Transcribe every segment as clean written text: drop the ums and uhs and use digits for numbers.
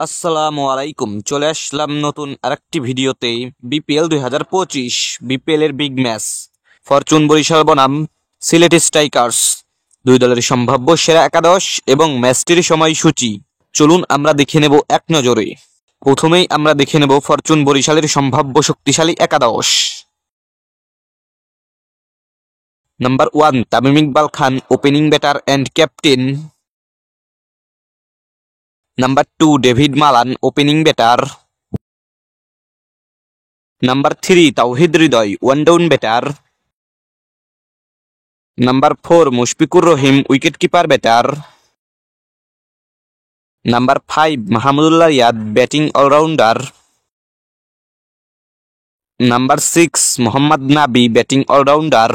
আসসালামু আলাইকুম, চলে আসলাম নতুন আরেকটি ভিডিওতে। বিপিএল 2025 বিপিএল এর বিগ ম্যাচ ফরচুন বরিশাল বনাম সিলেট স্ট্রাইকার্স, দুই দলের সম্ভাব্য সেরা একাদশ এবং ম্যাচটির সময়সূচি চলুন আমরা দেখে নেব এক নজরে। প্রথমেই আমরা দেখে নেব ফরচুন বরিশালের সম্ভাব্য শক্তিশালী একাদশ। Number 1 Tamim Iqbal Khan, opening batter and captain. Number 2 David Malan, opening batter. Number 3 Towhid Hridoy, one down batter. Number 4 Mushfiqur Rahim, wicket keeper batter. Number 5 Mahmudullah Riyad, batting allrounder. Number 6 Mohammad Nabi, batting allrounder.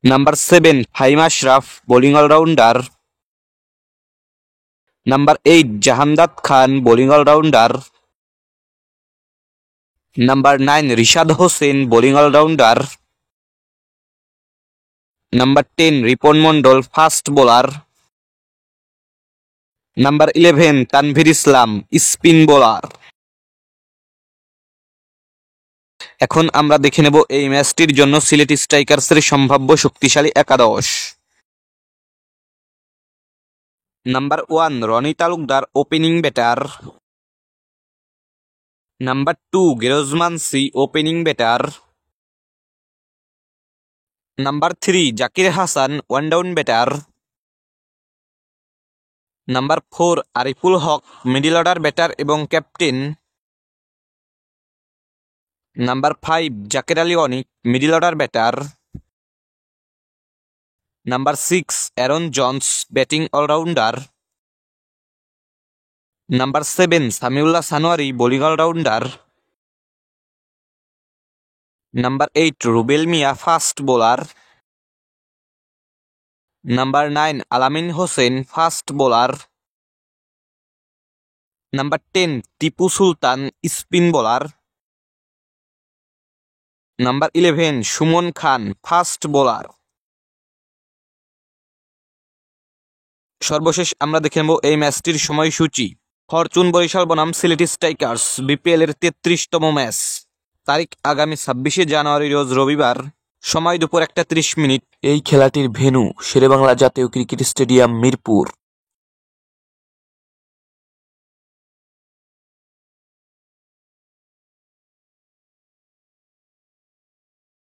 Number 7 Fahim Ashraf, bowling allrounder. Number 8 Jahandad Khan, bowling allrounder. Number 9 Rishad Hossain, bowling allrounder. Number 10 Ripon Mondol, fast bowler. Number 11 Tanvir Islam, spin bowler. এখন আমরা দেখে নেব এই ম্যাচটির জন্য সিলেট স্ট্রাইকার্সের সম্ভাব্য শক্তিশালী একাদশ। Number 1 Rony Talukdar, opening batter. Number 2 George Munsey, opening batter. Number 3 Zakir Hasan, one down batter. Number 4 Ariful Haque, middle order batter এবং captain. Number 5 Jaker Ali Anik, middle order batter. Number 6 Aaron Jones, batting allrounder. Number 7 Samiullah Shinwari, bowling allrounder. Number 8 Rubel Mia, fast bowler. Number 9 Alamin Hossain, fast bowler. Number 10 Tipu Sultan, spin bowler. Number 11 Suman খান, fast bowler. সর্বশেষ আমরা দেখে নেব এই ম্যাচটির সময়সূচি। Fortune Barishal বনাম Sylhet strikers BPL এর 33তম match, তারিখ আগামী 26শে জানুয়ারি রোজ রবিবার, সময় দুপুর 1:30। এই খেলাটির ভেন্যু শেরেবাংলা জাতীয় ক্রিকেট স্টেডিয়াম, মিরপুর।